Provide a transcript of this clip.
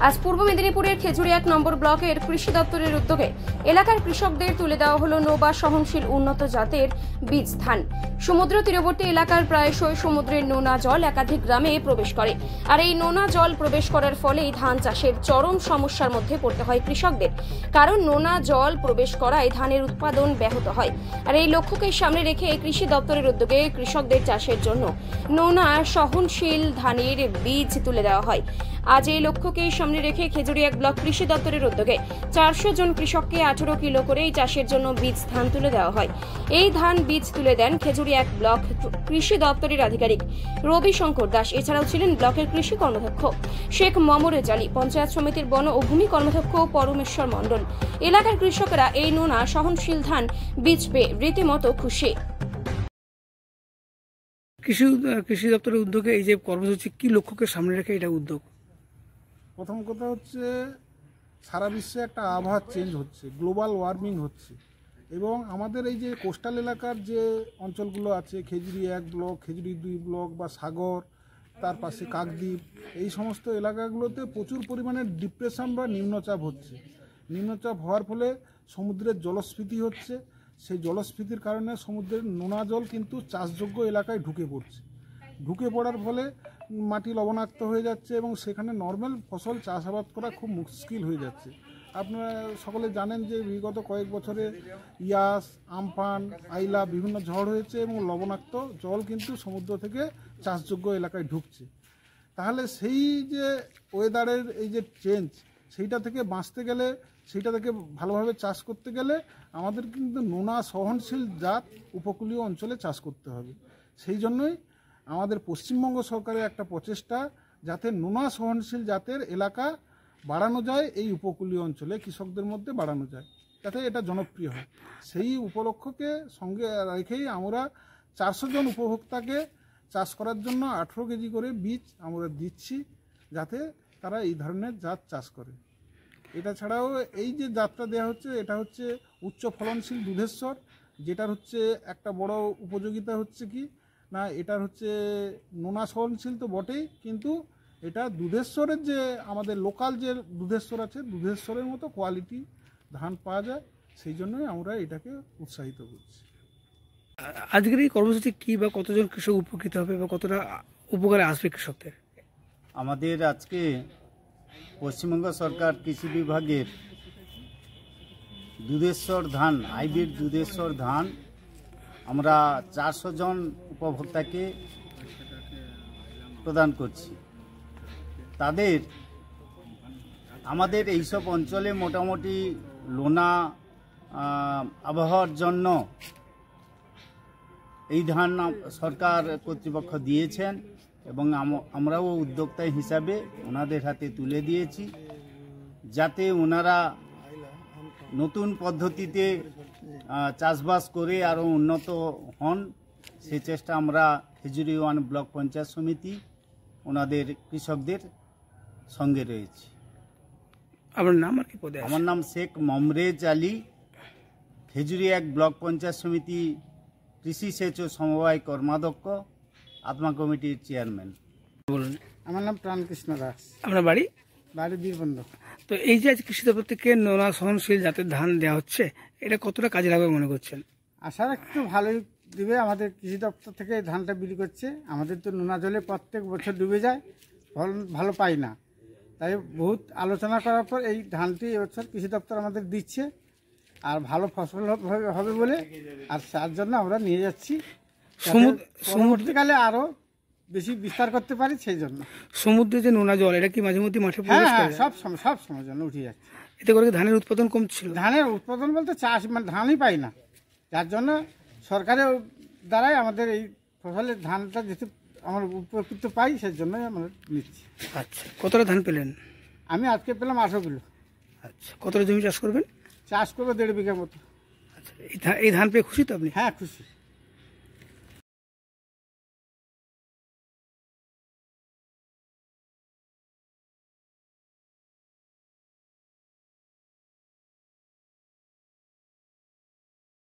আজ পূর্ব মেদিনীপুরের খেজুরি 1 নম্বর ব্লকের কৃষি দপ্তরের উদ্যোগে এলাকার কৃষকদের তুলে দেওয়া হলো নোবা সহনশীল উন্নত জাতের বীজ ধান। সমুদ্র তীরবর্তী এলাকার প্রায়শই সমুদ্রের নোনা জল একাধিক গ্রামে প্রবেশ করে, আর এই নোনা জল প্রবেশ করার ফলেই ধান চাষের চরম সমস্যার মধ্যে পড়তে হয় কৃষকদের। কারণ নোনা জল প্রবেশ করায় ধানের উৎপাদন ব্যাহত হয়। আর এই লক্ষ্যকে সামনে রেখে কৃষি দপ্তরের উদ্যোগে কৃষকদের চাষের জন্য নোনা সহনশীল ধানের বীজ তুলে দেওয়া হয়। আজ এই লক্ষ্যকে সামনে রেখে খেজুরি 1 ব্লক কৃষি দপ্তরের উদ্যোগে 400 জন কৃষককে 18 কিলো করে এই চাষের জন্য বীজ ধান তুলে দেওয়া হয়। এই ধান বীজ তুলে দেন খেজুরি 1 ব্লক কৃষি দপ্তরের আধিকারিক রবি শঙ্কর দাস। এছাড়াও ছিলেন ব্লকের কৃষি কর্মাধ্যক্ষ শেখ মমরেজ আলী, পঞ্চায়েত সমিতির বন ও ভূমি কর্মাধ্যক্ষ পরমেশ্বর মণ্ডল। এলাকার কৃষকরা এই নোনা সহনশীল ধান বীজ পেয়ে রীতিমতো খুশি। কৃষি দপ্তরের উদ্যোগে এই যে কর্মসূচি, কি লক্ষ্যকে সামনে রেখে এটা উদ্যোগ? প্রথম কথা হচ্ছে, সারা বিশ্বে একটা আবহাওয়া চেঞ্জ হচ্ছে, গ্লোবাল ওয়ার্মিং হচ্ছে, এবং আমাদের এই যে কোস্টাল এলাকার যে অঞ্চলগুলো আছে, খেজুরি 1 ব্লক, খেজুরি 2 ব্লক বা সাগর, তার পাশে কাকদ্বীপ, এই সমস্ত এলাকাগুলোতে প্রচুর পরিমাণে ডিপ্রেশন বা নিম্নচাপ হচ্ছে। নিম্নচাপ হওয়ার ফলে সমুদ্রের জলস্ফীতি হচ্ছে। সেই জলস্ফীতির কারণে সমুদ্রের নোনা জল কিন্তু চাষযোগ্য এলাকায় ঢুকে পড়ার ফলে মাটি লবণাক্ত হয়ে যাচ্ছে এবং সেখানে নর্মাল ফসল চাষাবাদ করা খুব মুশকিল হয়ে যাচ্ছে। আপনারা সকলে জানেন যে বিগত কয়েক বছরে ইয়াস, আমফান, আইলা বিভিন্ন ঝড় হয়েছে এবং লবণাক্ত জল কিন্তু সমুদ্র থেকে চাষযোগ্য এলাকায় ঢুকছে। তাহলে সেই যে ওয়েদারের এই যে চেঞ্জ, সেইটা থেকে বাঁচতে গেলে, সেইটা থেকে ভালোভাবে চাষ করতে গেলে আমাদের কিন্তু নোনা সহনশীল জাত উপকূলীয় অঞ্চলে চাষ করতে হবে। সেই জন্যই আমাদের পশ্চিমবঙ্গ সরকারের একটা প্রচেষ্টা, যাতে নোনা সহনশীল জাতের এলাকা বাড়ানো যায়, এই উপকূলীয় অঞ্চলে কৃষকদের মধ্যে বাড়ানো যায়, যাতে এটা জনপ্রিয় হয়। সেই উপলক্ষকে সঙ্গে রেখেই আমরা 400 জন উপভোক্তাকে চাষ করার জন্য 18 কেজি করে বীজ আমরা দিচ্ছি, যাতে তারা এই ধরনের জাত চাষ করে। এটা ছাড়াও এই যে জাতটা দেওয়া হচ্ছে, এটা হচ্ছে উচ্চ ফলনশীল দুধেশ্বর, যেটার হচ্ছে একটা বড় উপযোগিতা হচ্ছে কি না, এটার হচ্ছে নোনা সহনশীল তো বটেই, কিন্তু এটা দুধেশ্বরের যে আমাদের লোকাল যে দুধেশ্বর আছে, দুধেশ্বরের মতো কোয়ালিটি ধান পাওয়া যায়। সেই জন্যই আমরা এটাকে উৎসাহিত করছি। আজকের এই কর্মসূচি কি বা কতজন কৃষক উপকৃত হবে বা কতটা উপকারে আসবে কৃষকদের? আমাদের আজকে পশ্চিমবঙ্গ সরকার কৃষি বিভাগের দুধেশ্বর ধান, হাইব্রিড দুধেশ্বর ধান আমরা 400 জন উপভোক্তাকে প্রদান করছি। তাদের আমাদের এইসব অঞ্চলে মোটামুটি লোনা আবহাওয়ার জন্য এই ধান সরকার কর্তৃপক্ষ দিয়েছেন এবং আমরাও উদ্যোক্তা হিসাবে ওনাদের হাতে তুলে দিয়েছি, যাতে ওনারা নতুন পদ্ধতিতে চাষবাস করে আরও উন্নত হন। সেই চেষ্টা আমরা খেজুরি 1 ব্লক পঞ্চায়েত সমিতি ওনাদের কৃষকদের সঙ্গে রয়েছে। আপনার নাম আর কি পদে? আমার নাম শেখ মমরেজ আলী, খেজুরি 1 ব্লক পঞ্চায়েত সমিতি কৃষি সেচ ও সমবায় কর্মাধ্যক্ষ, আত্মা কমিটির চেয়ারম্যান। বলুন। আমার নাম প্রাণকৃষ্ণ দাস। আপনার বাড়ি? বাড়ি বীরবন্ধ। তো এই যে আজ কৃষি দপ্তর থেকে নোনা সহনশীল জাতের ধান দেওয়া হচ্ছে, এটা কতটা কাজে লাগবে মনে করছেন? আশা একটু ভালোই দিবে। আমাদের কৃষি দপ্তর থেকে ধানটা বিলি করছে। আমাদের তো নোনা জলে প্রত্যেক বছর ডুবে যায়, ফল ভালো পাই না। তাই বহুত আলোচনা করার পর এই ধানটি এবছর কৃষি দপ্তর আমাদের দিচ্ছে, আর ভালো ফসল হবে বলে, আর তার জন্য আমরা নিয়ে যাচ্ছি পরবর্তীকালে আরো বেশি বিস্তার করতে পারি। সেই জন্য সমুদ্রে যে নোনা জল, এটা কি মাঝে মধ্যে মাঠে প্রবেশ করে? সব সময় জন্য উঠে যাচ্ছে। এতে করে ধানের উৎপাদন কমছিল? ধানের উৎপাদন বলতে চাষ মানে ধানই পাই না, যার জন্য সরকারের দ্বারাই আমাদের এই ফসলের ধানটা যেহেতু আমরা উপকৃত পাই, সেই জন্যই আমরা নিচ্ছি। আচ্ছা, কতটা ধান পেলেন? আমি আজকে পেলাম 18 কিলো। আচ্ছা, কতটা জমি চাষ করবেন? চাষ করবো 1.5 বিঘার মতো। আচ্ছা, এই ধান পেয়ে খুশি তো আপনি? হ্যাঁ, খুশি।